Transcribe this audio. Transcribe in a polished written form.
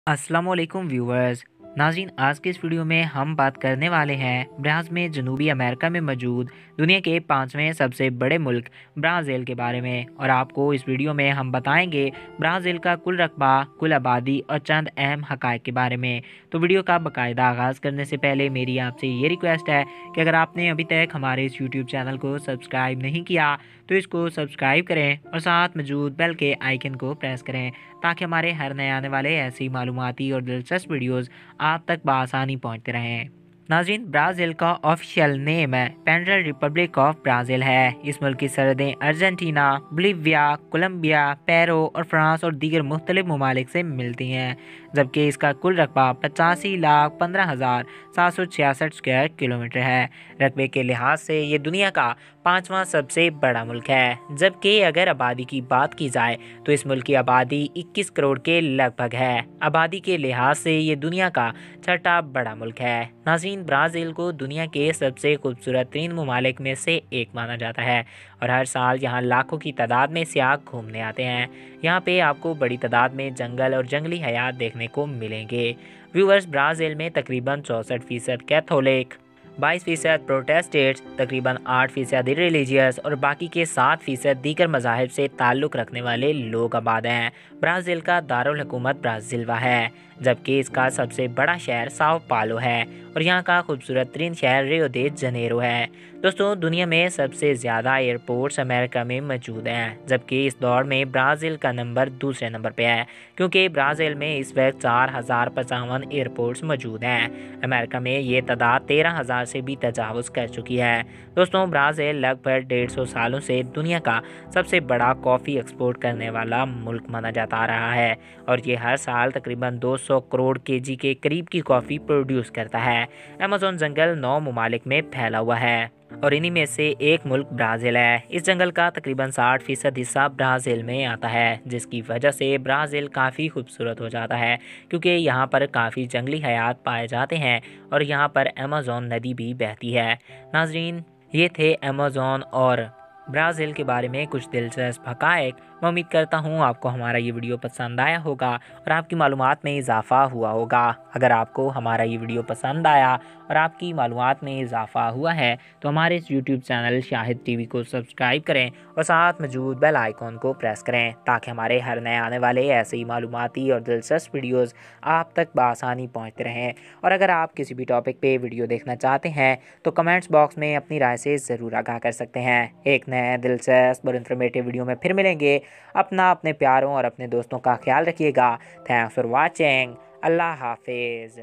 अस्सलाम वालेकुम व्यूवर्स। नाज़रीन, आज के इस वीडियो में हम बात करने वाले हैं ब्राज़ में जनूबी अमेरिका में मौजूद दुनिया के 5वें सबसे बड़े मुल्क ब्राज़ील के बारे में। और आपको इस वीडियो में हम बताएंगे ब्राज़ील का कुल रकबा, कुल आबादी और चंद अहम हक़ाइक़ के बारे में। तो वीडियो का बाकायदा आगाज़ करने से पहले मेरी आपसे ये रिक्वेस्ट है कि अगर आपने अभी तक हमारे इस यूट्यूब चैनल को सब्सक्राइब नहीं किया तो इसको सब्सक्राइब करें और साथ मौजूद बेल के आइकन को प्रेस करें ताकि हमारे हर नए आने वाले ऐसी मालूमाती और दिलचस्प वीडियोस आप तक बआसानी पहुंचते रहें। नाज़रीन, ब्राज़ील का ऑफिशियल नेम है फेडरल रिपब्लिक ऑफ ब्राज़ील है। इस मुल्क की सरहदें अर्जेंटीना, बोलिविया, कोलंबिया, पेरू और फ्रांस और दीगर मुख्तलिफ ममालिक से मिलती हैं, जबकि इसका कुल रकबा 85,15,766 स्क्वायर किलोमीटर है। रकबे के लिहाज से ये दुनिया का 5वां सबसे बड़ा मुल्क है, जबकि अगर आबादी की बात की जाए तो इस मुल्क की आबादी 21 करोड़ के लगभग है। आबादी के लिहाज से ये दुनिया का 6ठा बड़ा मुल्क है। नाज़रीन, ब्राज़ील को दुनिया के सबसे खूबसूरत तीन ममालिक में से एक माना जाता है और हर साल यहाँ लाखों की तादाद में सियाह घूमने आते हैं। यहाँ पे आपको बड़ी तादाद में जंगल और जंगली हयात देखने को मिलेंगे। व्यूअर्स, ब्राज़ील में तकरीबन 64% कैथोलिक, 22% प्रोटेस्टेंट्स, तकरीबन 8% रिलीजियस और बाकी के 7% दीगर मज़ाहिब से ताल्लुक़ रखने वाले लोग आबाद हैं। ब्राज़ील का दारुल हुकूमत ब्राज़िलवा है, जबकि इसका सबसे बड़ा शहर साओ पालो है और यहाँ का खूबसूरत तरीन शहर रियो दे जनेरो है। दोस्तों, दुनिया में सबसे ज़्यादा एयरपोर्ट्स अमेरिका में मौजूद हैं, जबकि इस दौर में ब्राज़ील का नंबर दूसरे नंबर पे है, क्योंकि ब्राज़ील में इस वक्त 4,055 एयरपोर्ट्स मौजूद हैं। अमेरिका में ये तादाद 13,000 से भी तजावुज़ कर चुकी है। दोस्तों, ब्राज़ील लगभग 150 सालों से दुनिया का सबसे बड़ा कॉफ़ी एक्सपोर्ट करने वाला मुल्क माना जाता आ रहा है और ये हर साल तकरीबन 200 करोड़ केजी के करीब की कॉफ़ी प्रोड्यूस करता है। अमेज़न जंगल 9 ममालिक में फैला हुआ है और इन्हीं में से एक मुल्क ब्राज़ील है। इस जंगल का तकरीबन 60% हिस्सा ब्राज़ील में आता है, जिसकी वजह से ब्राज़ील काफ़ी खूबसूरत हो जाता है, क्योंकि यहाँ पर काफ़ी जंगली हयात पाए जाते हैं और यहाँ पर अमेज़न नदी भी बहती है। नाज़रीन, ये थे अमेज़न और ब्राज़ील के बारे में कुछ दिलचस्प हक़ाइक़। मैं उम्मीद करता हूँ आपको हमारा ये वीडियो पसंद आया होगा और आपकी मालूमात में इजाफ़ा हुआ होगा। अगर आपको हमारा ये वीडियो पसंद आया और आपकी मालूमात में इजाफ़ा हुआ है तो हमारे इस यूट्यूब चैनल शाहिद टीवी को सब्सक्राइब करें और साथ मौजूद बेल आइकॉन को प्रेस करें ताकि हमारे हर नए आने वाले ऐसे ही मालूमाती और दिलचस्प वीडियोज़ आप तक बआसानी पहुँचते रहें। और अगर आप किसी भी टॉपिक पे वीडियो देखना चाहते हैं तो कमेंट्स बॉक्स में अपनी राय से ज़रूर आगाह कर सकते हैं। एक नए दिलचस्प और इन्फॉर्मेटिव वीडियो में फिर मिलेंगे। अपने प्यारों और अपने दोस्तों का ख्याल रखिएगा। Thanks for watching. अल्लाह हाफिज़।